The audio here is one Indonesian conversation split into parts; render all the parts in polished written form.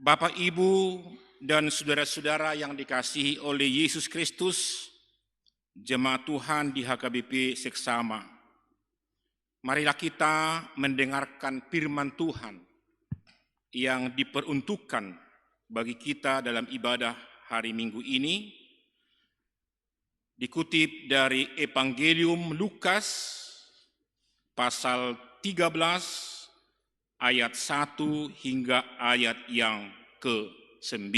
Bapak, Ibu, dan saudara-saudara yang dikasihi oleh Yesus Kristus, jemaat Tuhan di HKBP Seksama. Marilah kita mendengarkan firman Tuhan yang diperuntukkan bagi kita dalam ibadah hari Minggu ini, dikutip dari Evangelium Lukas pasal 13 ayat 1 hingga ayat yang ke-9.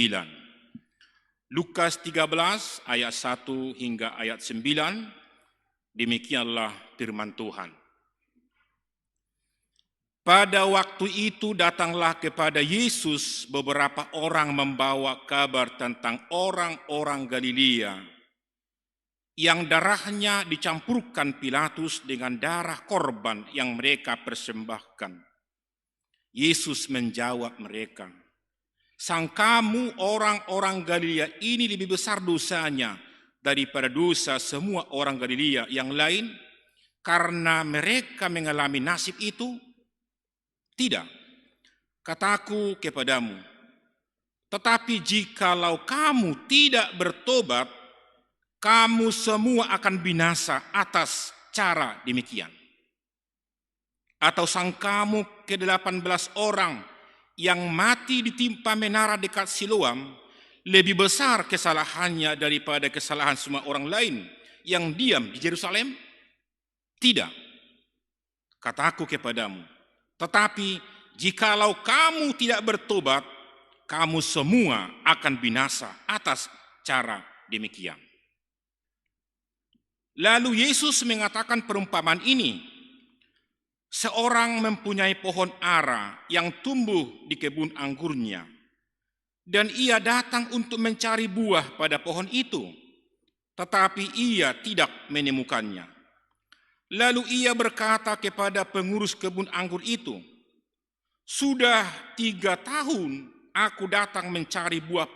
Lukas 13 ayat 1 hingga ayat 9, demikianlah firman Tuhan. Pada waktu itu datanglah kepada Yesus beberapa orang membawa kabar tentang orang-orang Galilea yang darahnya dicampurkan Pilatus dengan darah korban yang mereka persembahkan. Yesus menjawab mereka, "Sangkamu orang-orang Galilea ini lebih besar dosanya daripada dosa semua orang Galilea yang lain karena mereka mengalami nasib itu? Tidak, kataku kepadamu, tetapi jikalau kamu tidak bertobat, kamu semua akan binasa atas cara demikian. Atau sangkamu ke-18 orang yang mati ditimpa menara dekat Siloam lebih besar kesalahannya daripada kesalahan semua orang lain yang diam di Yerusalem? Tidak, kataku kepadamu, tetapi jikalau kamu tidak bertobat, kamu semua akan binasa atas cara demikian." Lalu Yesus mengatakan perumpamaan ini. Seorang mempunyai pohon ara yang tumbuh di kebun anggurnya, dan ia datang untuk mencari buah pada pohon itu, tetapi ia tidak menemukannya. Lalu ia berkata kepada pengurus kebun anggur itu, "Sudah 3 tahun aku datang mencari buah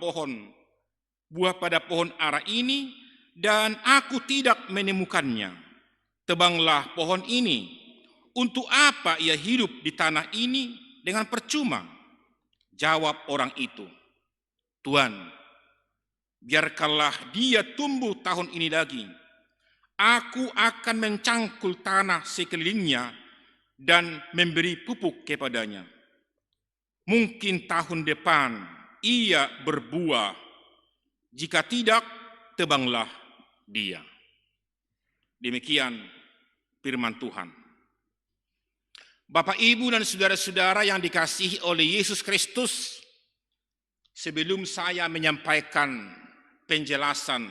pada pohon ara ini, dan aku tidak menemukannya. Tebanglah pohon ini. Untuk apa ia hidup di tanah ini dengan percuma?" Jawab orang itu, "Tuan, biarkanlah dia tumbuh tahun ini lagi. Aku akan mencangkul tanah sekelilingnya dan memberi pupuk kepadanya. Mungkin tahun depan ia berbuah. Jika tidak, tebanglah dia." Demikian firman Tuhan. Bapak, Ibu, dan saudara-saudara yang dikasihi oleh Yesus Kristus, sebelum saya menyampaikan penjelasan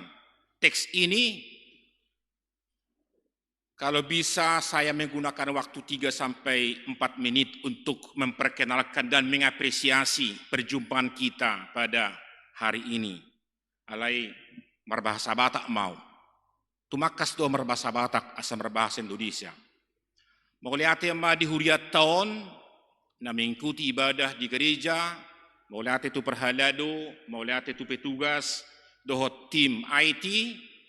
teks ini, kalau bisa saya menggunakan waktu 3-4 menit untuk memperkenalkan dan mengapresiasi perjumpaan kita pada hari ini. Alai berbahasa Batak mau. Tumakas do berbahasa Batak asam berbahasa Indonesia. Mauliate ma di huriat tahun na mengikuti ibadah di gereja, mauliate tu perhalado, mauliate tu petugas, dohot tim IT,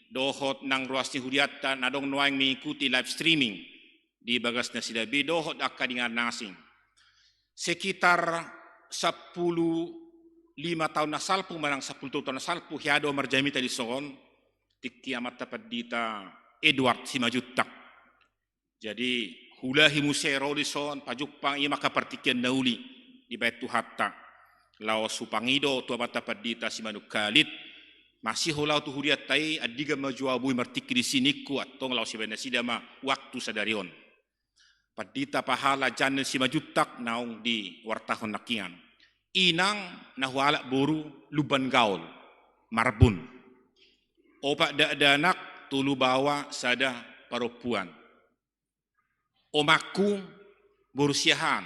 dohot nang ruas ni huriata nadong nuang mengikuti live streaming di bagas na sidabi, dohot akadingan nasing. Sekitar 15 tahun na salpu manang 10 tahun na salpu hiado marjamita di soon ti kiamat tapat dita Edward Simajutak. Jadi hulahi musero di soon pajukpang iya makapartikian nauli di bait Tuhatta. Lao supangido tu tapat dita Simanukalit masih hulau tu huriat tai adiga majuabui martiki di sini ku atong lau si sidama waktu sadarion. Padita pahala jana si majutak naung di wartahon nakian. Inang nahwala boru luban gaul marbun. Opak danak tulu bawa sada paropuan. Omaku boru siahan.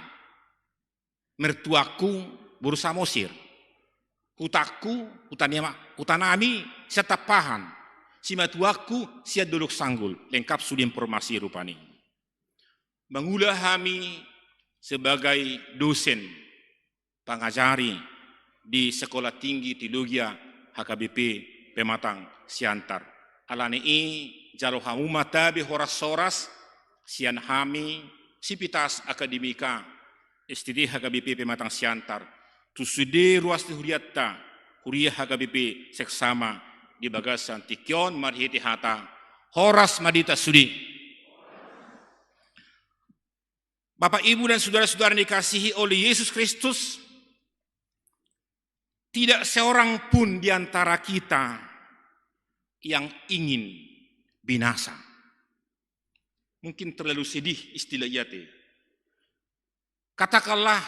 Mertuaku boru samosir. Hutaku, hutanami, setapahan. Si matuaku, siya duluk sanggul. Lengkap sudah informasi rupani. Mengulah kami sebagai dosen pengajari di Sekolah Tinggi Teologi HKBP Pematang Siantar. Alani jalo hamu mata horas-soras sian hami sipitas akademika STD HKBP Pematang Siantar. Tusude ruas di huriatta, huriah HKBP seksama di bagasan tikion marhiti hata, horas madita sudi. Bapak, Ibu, dan saudara-saudara yang dikasihi oleh Yesus Kristus, tidak seorang pun di antara kita yang ingin binasa. Mungkin terlalu sedih istilah yate. Katakanlah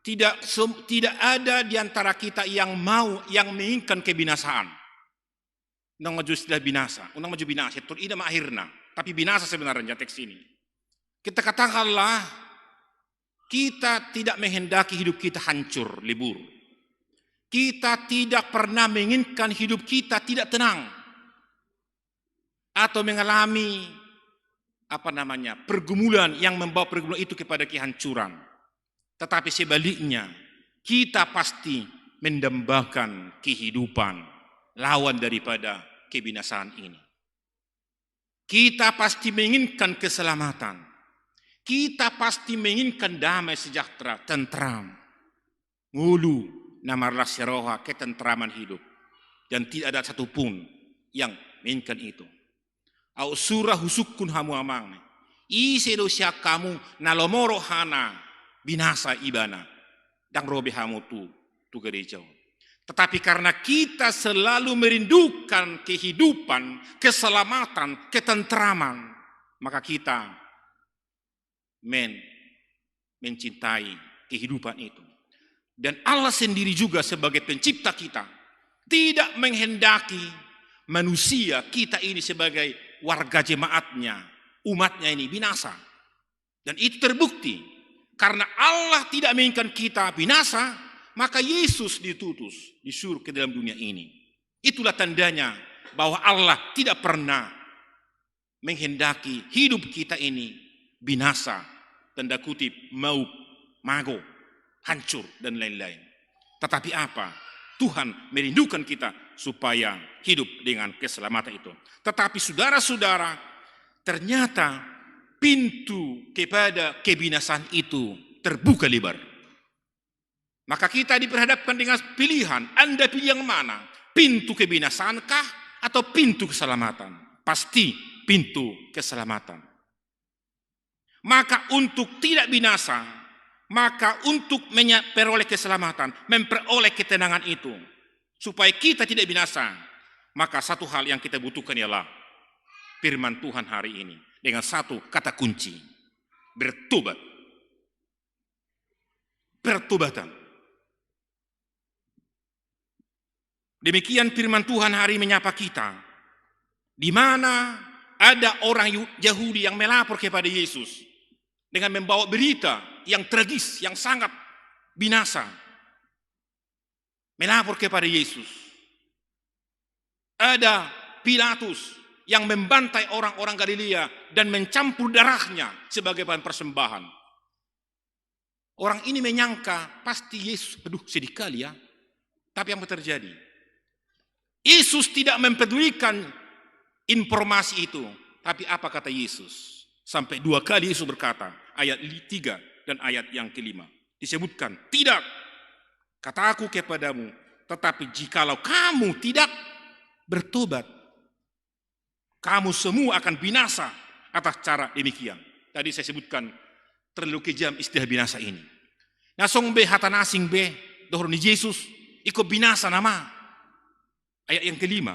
tidak ada di antara kita yang menginginkan kebinasaan. Unang maju istilah binasa, unang maju binasa, itu ida akhirna, tapi binasa sebenarnya teks ini. Kita katakanlah kita tidak menghendaki hidup kita hancur, lebur. Kita tidak pernah menginginkan hidup kita tidak tenang atau mengalami pergumulan yang membawa pergumulan itu kepada kehancuran. Tetapi sebaliknya, kita pasti mendambakan kehidupan lawan daripada kebinasaan ini. Kita pasti menginginkan keselamatan. Kita pasti menginginkan damai sejahtera, tentram. Ngulu namarlah seroha ketentraman hidup. Dan tidak ada satupun yang menginginkan itu. Au surah husukun hamu amang. Ise dosia kamu nalomoro hana binasa ibana. Dan robe hamu tu gerejau. Tetapi karena kita selalu merindukan kehidupan, keselamatan, ketentraman, maka kita mencintai kehidupan itu. Dan Allah sendiri juga sebagai pencipta kita tidak menghendaki manusia kita ini sebagai warga jemaatnya, umatnya ini binasa. Dan itu terbukti karena Allah tidak menginginkan kita binasa, maka Yesus disuruh ke dalam dunia ini. Itulah tandanya bahwa Allah tidak pernah menghendaki hidup kita ini binasa, tanda kutip, mago, hancur, dan lain-lain. Tetapi apa? Tuhan merindukan kita supaya hidup dengan keselamatan itu. Tetapi saudara-saudara, ternyata pintu kepada kebinasaan itu terbuka lebar. Maka kita diperhadapkan dengan pilihan. Anda pilih yang mana? Pintu kebinasaankah atau pintu keselamatan? Pasti pintu keselamatan. Maka untuk tidak binasa, maka untuk memperoleh keselamatan, memperoleh ketenangan itu, supaya kita tidak binasa, maka satu hal yang kita butuhkan ialah firman Tuhan hari ini dengan satu kata kunci: bertobat. Pertobatan. Demikian firman Tuhan hari menyapa kita, di mana ada orang Yahudi yang melapor kepada Yesus dengan membawa berita yang tragis, yang sangat binasa. Melapor kepada Yesus. Ada Pilatus yang membantai orang-orang Galilea dan mencampur darahnya sebagai bahan persembahan. Orang ini menyangka pasti Yesus, sedih kali ya. Tapi apa terjadi? Yesus tidak mempedulikan informasi itu. Tapi apa kata Yesus? Sampai 2 kali Yesus berkata, ayat 3 dan ayat yang kelima. Disebutkan, tidak, kataku kepadamu, tetapi jikalau kamu tidak bertobat, kamu semua akan binasa atas cara demikian. Tadi saya sebutkan terlalu kejam istilah binasa ini. Nasong be hatan asing be, dohor ni Yesus, ikut binasa nama. Ayat yang kelima,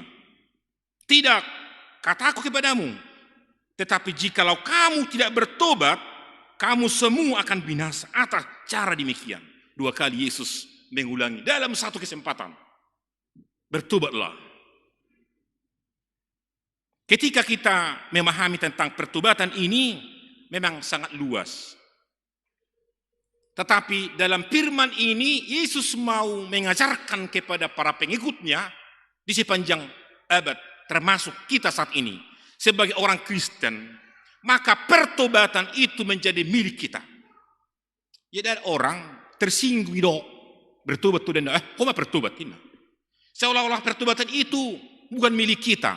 tidak, kataku kepadamu, tetapi jikalau kamu tidak bertobat, kamu semua akan binasa atas cara demikian. 2 kali Yesus mengulangi dalam satu kesempatan. Bertobatlah. Ketika kita memahami tentang pertobatan ini, memang sangat luas. Tetapi dalam firman ini, Yesus mau mengajarkan kepada para pengikutnya di sepanjang abad, termasuk kita saat ini. Sebagai orang Kristen, maka pertobatan itu menjadi milik kita. Jadi ada orang tersinggung dong, bertobat tuh dan kok bertobat ini? Seolah-olah pertobatan itu bukan milik kita,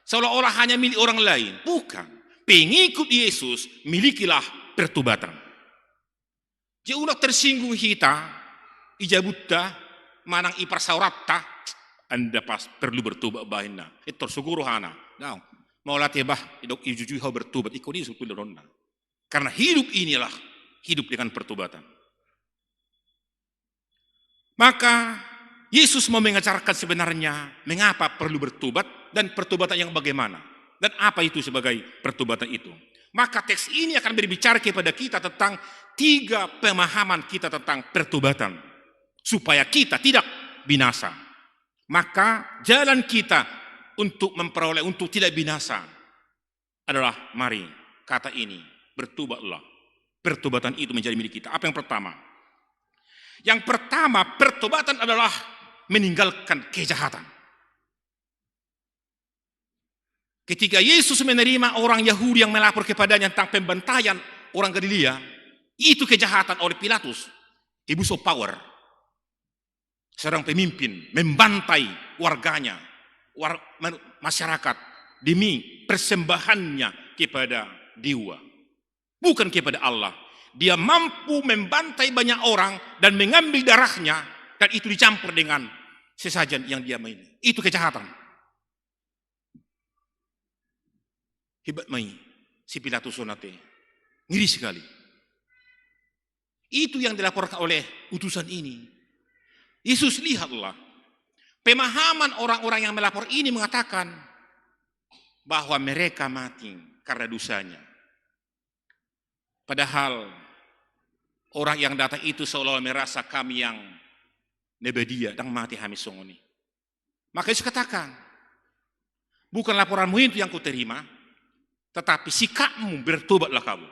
seolah-olah hanya milik orang lain. Bukan. Pengikut Yesus milikilah pertobatan. Jauh tersinggung kita ijabutta manang iparsawratta Anda pas perlu bertobat bahina itu suguruhana now mau latih bah idok ijuju hau bertobat ikut ini suku ronda karena hidup inilah hidup dengan pertobatan. Maka Yesus mau mengajarkan sebenarnya mengapa perlu bertobat dan pertobatan yang bagaimana dan apa itu sebagai pertobatan itu. Maka teks ini akan berbicara kepada kita tentang 3 pemahaman kita tentang pertobatan supaya kita tidak binasa. Maka jalan kita untuk memperoleh untuk tidak binasa adalah mari kata ini bertobatlah. Pertobatan itu menjadi milik kita. Apa yang pertama? Yang pertama, pertobatan adalah meninggalkan kejahatan. Ketika Yesus menerima orang Yahudi yang melapor kepadanya tentang pembantaian orang Galilea, itu kejahatan oleh Pilatus. Abuse of power. Seorang pemimpin membantai warganya, masyarakat demi persembahannya kepada dewa. Bukan kepada Allah. Dia mampu membantai banyak orang dan mengambil darahnya dan itu dicampur dengan sesajen yang dia main. Itu kejahatan. Hebat main si Pilatus sonate. Ngiri sekali. Itu yang dilaporkan oleh utusan ini. Yesus lihatlah. Pemahaman orang-orang yang melapor ini mengatakan bahwa mereka mati karena dosanya. Padahal orang yang datang itu seolah-olah merasa kami yang nebedia dan mati kami songoni. Maka Yesus katakan, bukan laporanmu itu yang kuterima, tetapi sikapmu bertobatlah kamu.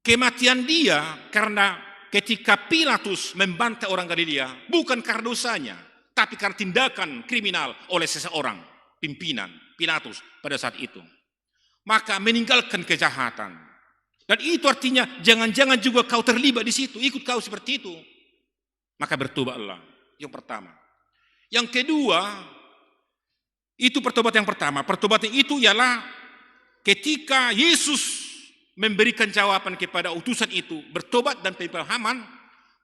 Kematian dia karena ketika Pilatus membantai orang Galilea, bukan karena dosanya, tapi karena tindakan kriminal oleh seseorang, pimpinan Pilatus pada saat itu. Maka meninggalkan kejahatan. Dan itu artinya jangan-jangan juga kau terlibat di situ, ikut kau seperti itu. Maka bertobatlah. Yang pertama. Yang kedua, itu pertobatan yang pertama. Pertobatan itu ialah ketika Yesus memberikan jawaban kepada utusan itu, bertobat dan pemahaman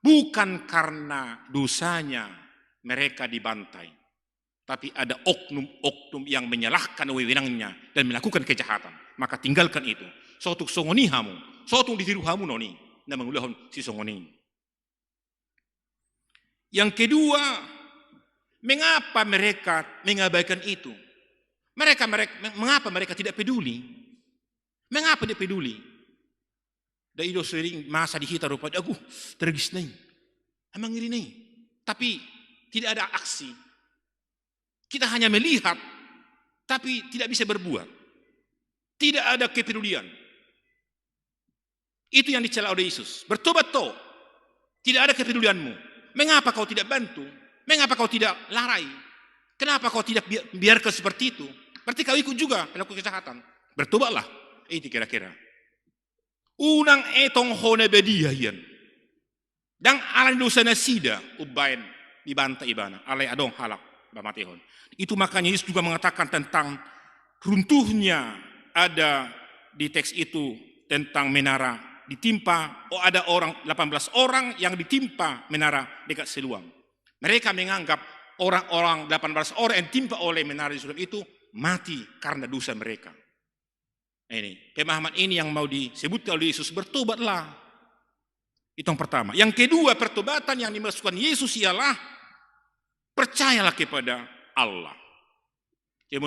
bukan karena dosanya mereka dibantai. Tapi ada oknum-oknum yang menyalahkan wewenangnya dan melakukan kejahatan. Maka tinggalkan itu. Sotuk songoni hamu, sotuk ditiru hamu noni, na mengulahon si songoni. Yang kedua, mengapa mereka mengabaikan itu? Mengapa mereka tidak peduli? Mengapa dia peduli? Dan itu sering masa di kita rupanya, aku tergis nih, emang ini nih. Tapi tidak ada aksi. Kita hanya melihat, tapi tidak bisa berbuat. Tidak ada kepedulian. Itu yang dicela oleh Yesus. Bertobat toh. Tidak ada kepedulianmu. Mengapa kau tidak bantu? Mengapa kau tidak larai? Kenapa kau tidak biarkan seperti itu? Berarti kau ikut juga melakukan kejahatan. Bertobatlah. Itu kira-kira. Unang etong hone bediayan. Dan alan dosa nasida ubain dibantai ibana. Alai adong halak bamatehon. Itu makanya Yesus juga mengatakan tentang runtuhnya ada di teks itu tentang menara ditimpa, ada 18 orang yang ditimpa menara dekat Siloam. Mereka menganggap orang-orang 18 orang yang ditimpa oleh menara di Siloam itu mati karena dosa mereka. Ini pemahaman ini yang mau disebutkan oleh Yesus, bertobatlah. Itu yang pertama. Yang kedua, pertobatan yang dimaksudkan Yesus ialah percayalah kepada Allah. Ya,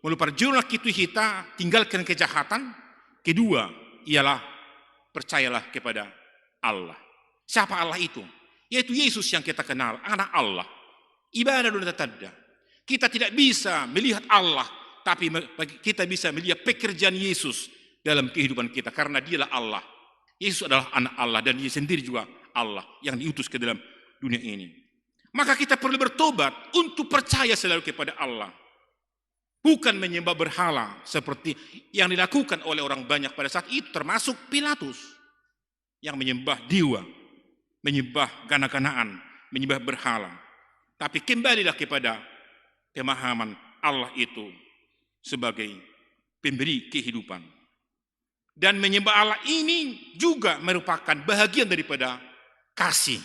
meluparjulah kita tinggalkan kejahatan. Kedua ialah percayalah kepada Allah. Siapa Allah itu? Yaitu Yesus yang kita kenal, anak Allah. Ibadah dan tanda. Kita tidak bisa melihat Allah, tapi kita bisa melihat pekerjaan Yesus dalam kehidupan kita karena Dialah Allah. Yesus adalah anak Allah dan Dia sendiri juga Allah yang diutus ke dalam dunia ini. Maka kita perlu bertobat untuk percaya selalu kepada Allah. Bukan menyembah berhala seperti yang dilakukan oleh orang banyak pada saat itu, termasuk Pilatus yang menyembah dewa, menyembah gana-ganaan, menyembah berhala. Tapi kembalilah kepada pemahaman Allah itu sebagai pemberi kehidupan. Dan menyembah Allah ini juga merupakan bahagian daripada kasih.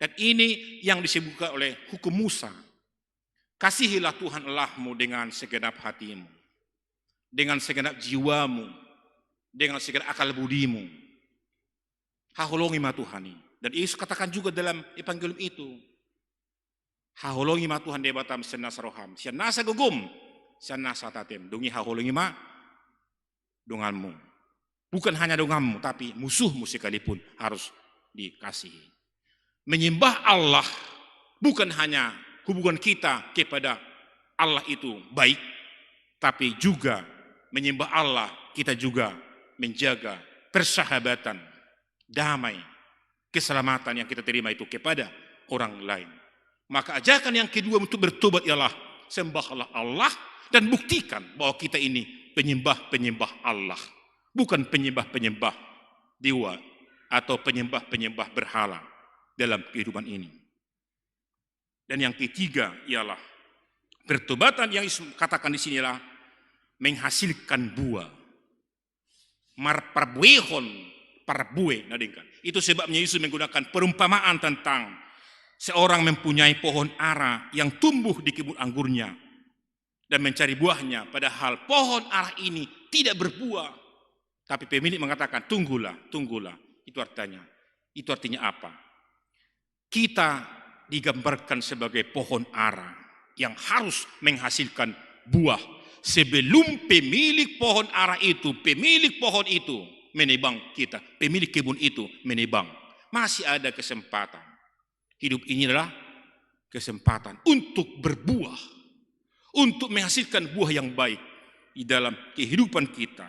Dan ini yang disebutkan oleh hukum Musa. Kasihilah Tuhan Allahmu dengan segenap hatimu, dengan segenap jiwamu, dengan segenap akal budimu. Haholongi ma Tuhan ini. Dan Yesus katakan juga dalam evangelium itu. Haholongi ma Tuhan debatam senasa roham. Senasa gugum, senasa tatem. Dungi haholongi ma donganmu. Bukan hanya donganmu, tapi musuhmu sekalipun harus dikasihi. Menyembah Allah bukan hanya hubungan kita kepada Allah itu baik, tapi juga menyembah Allah kita juga menjaga persahabatan, damai, keselamatan yang kita terima itu kepada orang lain. Maka ajakan yang kedua untuk bertobat ialah sembahlah Allah dan buktikan bahwa kita ini penyembah-penyembah Allah, bukan penyembah-penyembah dewa atau penyembah-penyembah berhala dalam kehidupan ini. Dan yang ketiga ialah pertobatan yang Yesus katakan di sinilah menghasilkan buah. Marparbuehon parbue nadingkan. Itu sebabnya Yesus menggunakan perumpamaan tentang seorang mempunyai pohon ara yang tumbuh di kebun anggurnya dan mencari buahnya, padahal pohon ara ini tidak berbuah. Tapi pemilik mengatakan, tunggulah. Itu artinya apa? Kita digambarkan sebagai pohon ara yang harus menghasilkan buah sebelum pemilik pohon ara itu, pemilik pohon itu menebang kita, pemilik kebun itu menebang. Masih ada kesempatan. Hidup ini adalah kesempatan untuk berbuah, untuk menghasilkan buah yang baik di dalam kehidupan kita.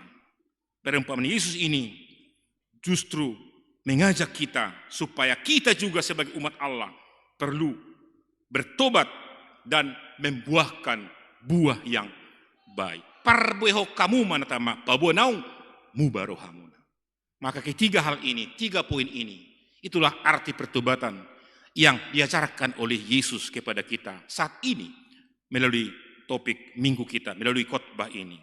Perumpamaan Yesus ini justru mengajak kita supaya kita juga sebagai umat Allah perlu bertobat dan membuahkan buah yang baik. Parbueho kamu manatama pabuanau mubarohamuna. Maka ketiga hal ini, 3 poin ini, itulah arti pertobatan yang diajarkan oleh Yesus kepada kita saat ini melalui topik minggu kita, melalui khotbah ini.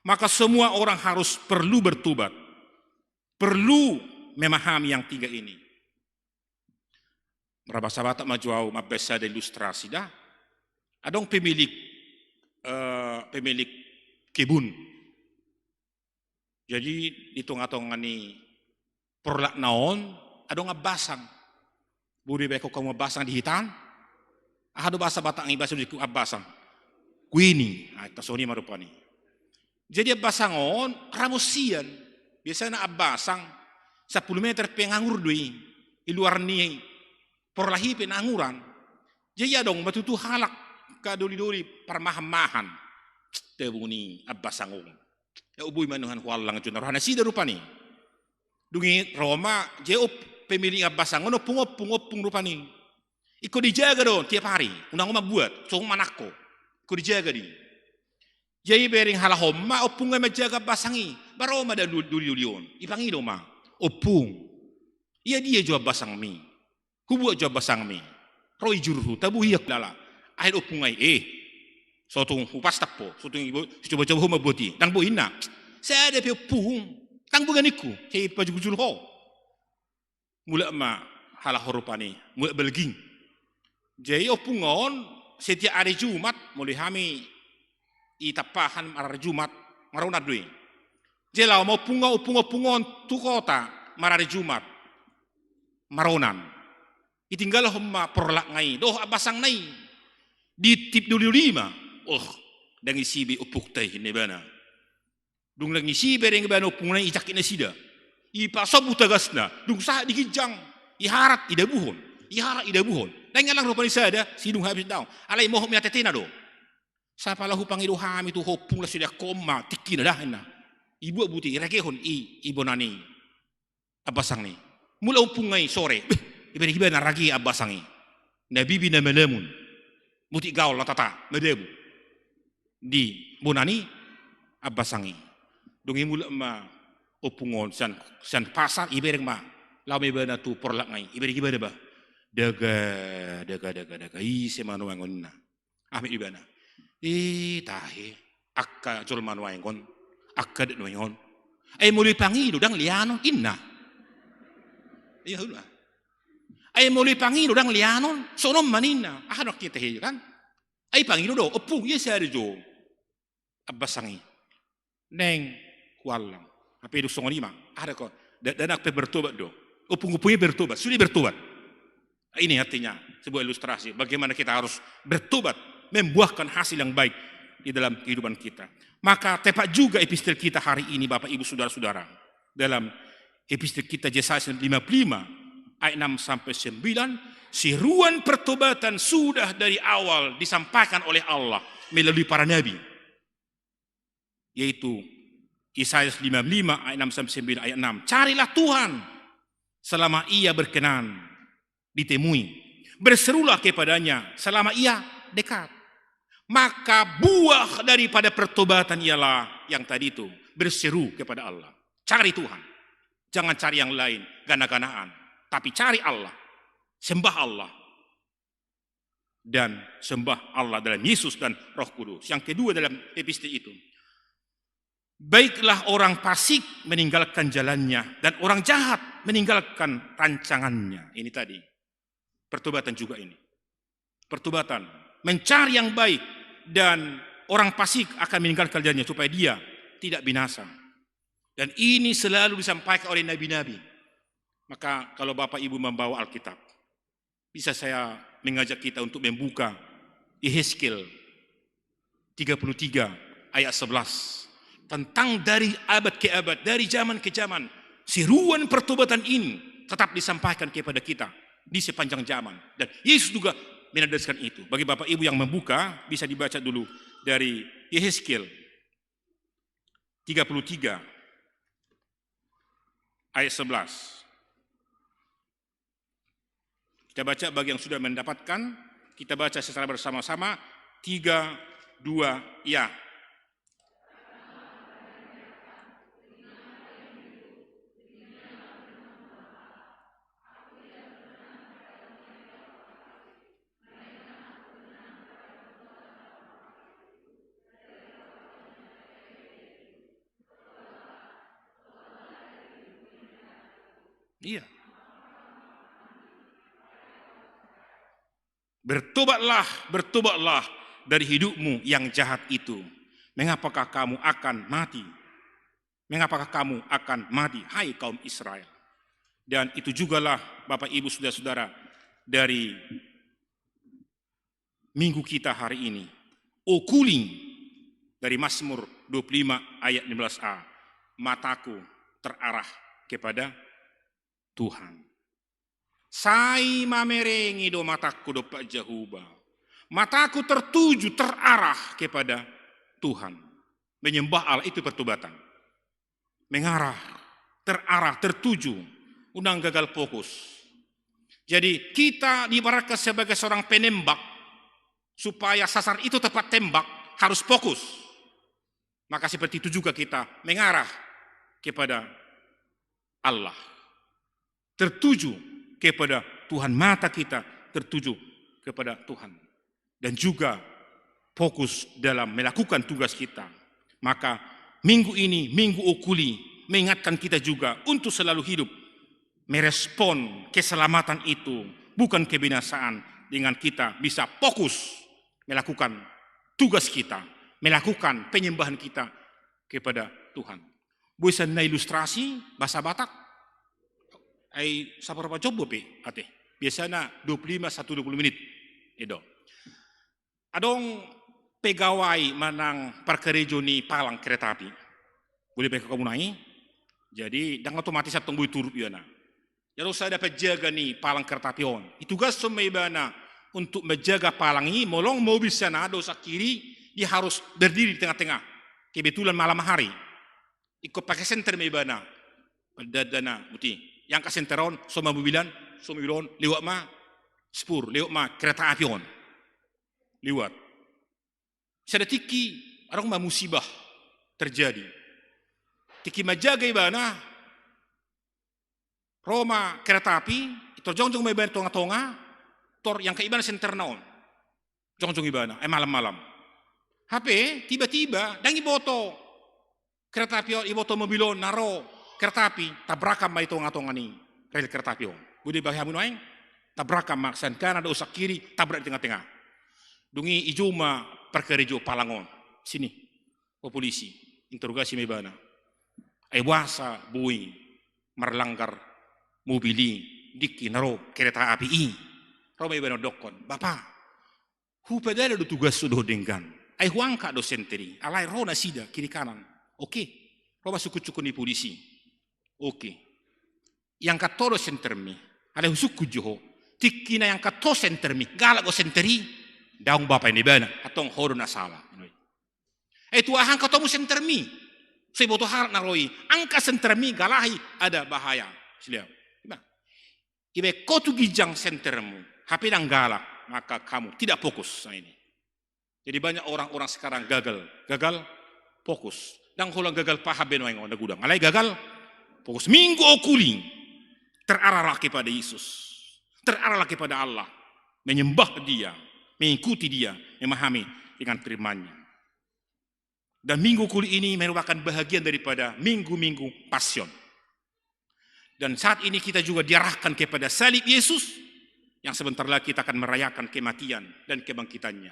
Maka semua orang harus perlu bertobat, perlu memahami yang 3 ini. Berapa sahabat majuau mabesa de ilustrasi dah. Adong pemilik kebun. Jadi di tengah-tengah ni porlak naon, adong abasang. Budi beko kamu abasang di hitan. Ada bahasa batang ni bahasa di abasang. Kuini, tasoni marupani. Jadi abasangon ramusian. Biasanya abasang 10 meter pengangur dui. Di luar ni porlahi penanguran. Jadi adong batutu halak kadoli-doli parmahan-mahan. Tebuni abasangon. Ya ubui manuhan hualang juna rohana sida rupani. Dungi Roma jeo pemilik abasangon opung rupani. Iko dijaga dong tiap hari. Undang buat, soong manako. Iko dijaga di. Jadi bering halahoma opung menjaga basangi. Baroma dan duli-dulion. Ipangi doma. Opung. Iya dia jawab basang mi. Hubuat jawab basang mi. Roi juruhu tabu hiyak lala. Akhir opungai sotung hupas tapo, sotung ibu coba-coba homa boti. Tang bo ina. Saya ada opung. Tang buganiku. Saya pajujul ho. Mula ma halah horupani, mula belging. Jadi opungon setiap hari Jumat mulai kami itapahan hari Jumat marona dui. Jadi lah mau opungon tu kota marari Jumat maronan. Itinggal homma porlak ngai, doh abasang nai. Di tip dulu 5. Oh, dan isibi upuk teh ini bana. Dung lagi si bereng bana opung nai ijakin sida. Ipa sobu tagasna, dung sah dikijang. Iharat ida buhon. Dan ngalang rupani sada, sidung habis daun. Alai moho mi atetina do. Sapa lahu pangidu hami tu hopung la sudah koma tikina dah na. Ibu buti rakehon ibu nani abasang ni. Mula opung ngai sore. Iberi hibana ragi abasangi. Nabi bina melemun. Muti gaul la tata medebu. Di bonani abasangi. Dungi mula ma opungon san pasar ibereng ma. Lau mebana tu porlak ngai. Iberi hibana ba. Daga. Semanu wangon na. Ahmed ibana. Tahe. Akka jol manu wangon. Akka det wangon. Muli pangi dudang liano inna. Iya hula. Ay muli Panginoon dang lianon, sonom manina, anak kita kan? Ay Panginoon do, opo, yes ari jo. Abbasangi. Neng kualang. Apa itu songo lima? Ada kok. Dan aku bertobat do. Opung-opungnya bertobat, sudah bertobat. Ini artinya sebuah ilustrasi bagaimana kita harus bertobat, membuahkan hasil yang baik di dalam kehidupan kita. Maka tepat juga epistel kita hari ini Bapak Ibu Saudara-saudara. Dalam epistel kita Yesaya 55 ayat 6 sampai 9, seruan pertobatan sudah dari awal disampaikan oleh Allah melalui para nabi. Yaitu Yesaya 55 ayat 6 sampai 9 ayat 6. Carilah Tuhan selama ia berkenan ditemui. Berserulah kepadanya selama ia dekat. Maka buah daripada pertobatan ialah yang tadi itu, berseru kepada Allah. Cari Tuhan. Jangan cari yang lain, gana-ganaan. Tapi cari Allah. Sembah Allah. Dan sembah Allah dalam Yesus dan Roh Kudus. Yang kedua dalam epistel itu. Baiklah orang fasik meninggalkan jalannya dan orang jahat meninggalkan rancangannya. Ini tadi. Pertobatan juga ini. Pertobatan. Mencari yang baik dan orang fasik akan meninggalkan jalannya supaya dia tidak binasa. Dan ini selalu disampaikan oleh nabi-nabi. Maka kalau Bapak Ibu membawa Alkitab, bisa saya mengajak kita untuk membuka Yehezkiel 33 ayat 11. Tentang dari abad ke abad, dari zaman ke zaman, seruan pertobatan ini tetap disampaikan kepada kita di sepanjang zaman. Dan Yesus juga menadaskan itu. Bagi Bapak Ibu yang membuka, bisa dibaca dulu dari Yehezkiel 33 ayat 11. Kita baca bagi yang sudah mendapatkan, kita baca secara bersama-sama. 3, 2, ya. Iya. Bertobatlah, bertobatlah dari hidupmu yang jahat itu. Mengapakah kamu akan mati? Mengapakah kamu akan mati, hai kaum Israel? Dan itu jugalah Bapak Ibu Saudara-saudara dari minggu kita hari ini. Okuli dari Mazmur 25 ayat 15a. Mataku terarah kepada Tuhan. Sai mamerengi do mataku do Pak Jahuba. Mataku tertuju, terarah kepada Tuhan. Menyembah Allah itu pertobatan. Mengarah, terarah, tertuju. Undang gagal fokus. Jadi kita diibaratkan sebagai seorang penembak. Supaya sasar itu tepat tembak, harus fokus. Maka seperti itu juga kita mengarah kepada Allah. Tertuju kepada Tuhan, mata kita tertuju kepada Tuhan. Dan juga fokus dalam melakukan tugas kita. Maka minggu ini, minggu okuli, mengingatkan kita juga untuk selalu hidup. Merespon keselamatan itu, bukan kebinasaan. Dengan kita bisa fokus melakukan tugas kita. Melakukan penyembahan kita kepada Tuhan. Bisa na ilustrasi bahasa Batak. Ai sabarapa coba pe ate. Biasanya 25-20 menit. Itu. Adong pegawai manang parkerejo ni palang kereta api. Boleh pakai kamu naik. Jadi dan otomatis atong bui turut yana. Jadi saya dapat jaga ni palang kereta api on. Itu tugas semebana untuk menjaga palang ini. Molong mobil sana dosa kiri dia harus berdiri di tengah-tengah. Kebetulan malam hari. Ikut pakai senter mebana. Dana muti. Yang kasenteron sama mobilan, somiron lewat ma spur, lewat ma kereta api on. Lewat. Sedetiki orang ma musibah terjadi. Tiki majaga ibana Roma kereta api, itu jongjong may tonga-tonga, tor yang ke ibana senter naon. Jongjong ibana, malam-malam. HP tiba-tiba dan iboto kereta api iboto mobilon naro kereta api tabrakan may tonga-tonga ni rel kereta api on. Budi bahamu noeng tabrakan maksan kanan ada usak kiri, tabrak di tengah-tengah. Dungi ijuma perkara jo palangon. Sini, polisi, interogasi mebana. Wasa bui merlanggar mobili dikki naro kereta api ini. Roma ibano dokon, bapak, hu pedale do tugas sudah dengan. Huangka do senteri, alai rona sida kiri kanan. Oke, Roma suku-suku ni polisi. Oke. Yang katoro sentermi, ada suku joho. Tikina yang kato sentermi, galak go senteri, daung bapak ini bana, atong hodo na salah. Itu ahang katomu sentermi. Saya butuh hal naroi, angka sentermi galahi ada bahaya. Siliau. Ibe kau tu gijang sentermu, HP dan galak, maka kamu tidak fokus. Nah ini. Jadi banyak orang-orang sekarang gagal fokus. Dan kalau gagal paham benoeng onda gudang. Alai gagal fokus minggu okuling terarah kepada Yesus, terarah kepada Allah, menyembah Dia, mengikuti Dia, memahami dengan firman-Nya. Dan minggu kuli ini merupakan bahagian daripada minggu-minggu pasion. Dan saat ini kita juga diarahkan kepada salib Yesus yang sebentar lagi kita akan merayakan kematian dan kebangkitannya.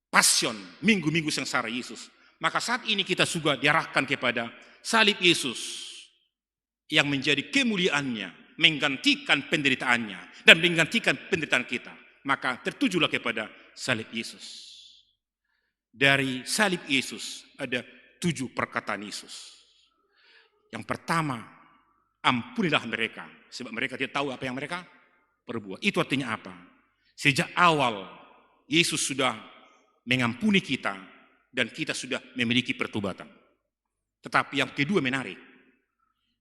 Pasion, minggu-minggu sengsara Yesus. Maka saat ini kita juga diarahkan kepada salib Yesus yang menjadi kemuliaannya, menggantikan penderitaannya dan menggantikan penderitaan kita. Maka tertujulah kepada salib Yesus. Dari salib Yesus ada 7 perkataan Yesus. Yang pertama, ampunilah mereka, sebab mereka tidak tahu apa yang mereka perbuat. Itu artinya apa? Sejak awal Yesus sudah mengampuni kita dan kita sudah memiliki pertobatan. Tetapi yang kedua menarik.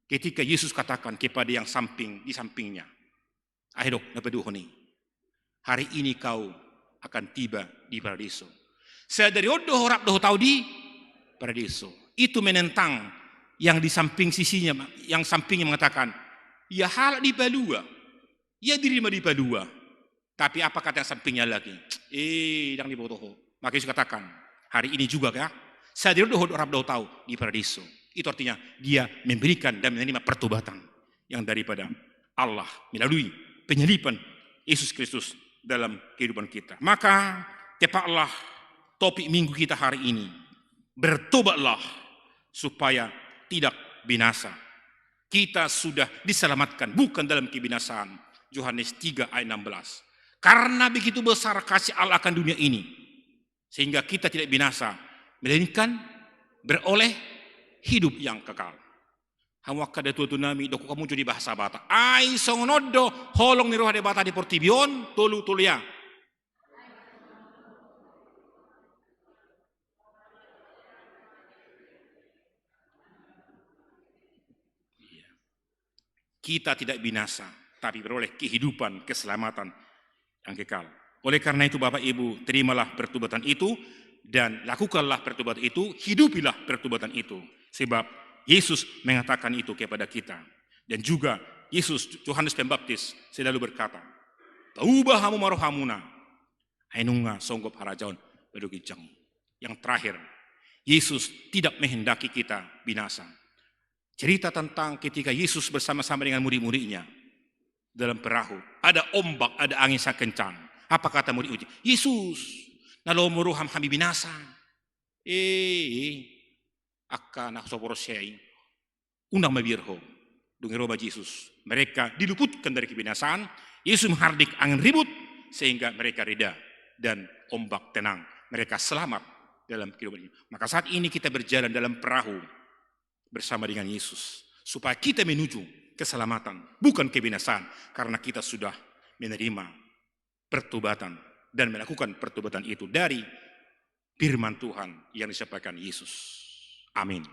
Ketika Yesus katakan kepada yang di sampingnya, "Ayo dok, dapat duhoni. Hari ini kau akan tiba di paradiso." Saya dari odoh horap doh tahu di paradiso. Itu menentang yang di samping sisinya, yang sampingnya mengatakan, "Ya hal di balua, ya dirima di balua." Tapi apa kata yang sampingnya lagi? Yang di botoho. Maka Yesus katakan, hari ini juga ya, saya dari odoh horap doh tahu di paradiso. Itu artinya dia memberikan dan menerima pertobatan yang daripada Allah melalui penyaliban Yesus Kristus dalam kehidupan kita. Maka tepatlah topik minggu kita hari ini. Bertobatlah supaya tidak binasa. Kita sudah diselamatkan bukan dalam kebinasaan. Yohanes 3 ayat 16. Karena begitu besar kasih Allah akan dunia ini, sehingga kita tidak binasa, melainkan beroleh hidup yang kekal. Hawak kada tu nami doko kamu jadi bahasa bata. Ai songonodo holong ni roh de bata di portibion tolu ya. Kita tidak binasa, tapi beroleh kehidupan, keselamatan yang kekal. Oleh karena itu Bapak Ibu, terimalah pertobatan itu dan lakukanlah pertobatan itu, hidupilah pertobatan itu. Sebab Yesus mengatakan itu kepada kita. Dan juga Yesus, Yohanes Pembaptis selalu berkata, "Taubah hamu marohamuna, ainunga songgop harajaun bedugijang." Yang terakhir, Yesus tidak menghendaki kita binasa. Cerita tentang ketika Yesus bersama-sama dengan murid-muridnya dalam perahu. Ada ombak, ada angin sangat kencang. Apa kata murid-murid? Yesus, nalo muruham kami binasa. Akan soporosei. Undang mabirho. Dungi roba Yesus. Mereka diluputkan dari kebinasaan. Yesus menghardik angin ribut sehingga mereka reda dan ombak tenang. Mereka selamat dalam kehidupan ini. Maka saat ini kita berjalan dalam perahu bersama dengan Yesus supaya kita menuju keselamatan, bukan kebinasaan, karena kita sudah menerima pertobatan dan melakukan pertobatan itu dari firman Tuhan yang disampaikan Yesus. Amin.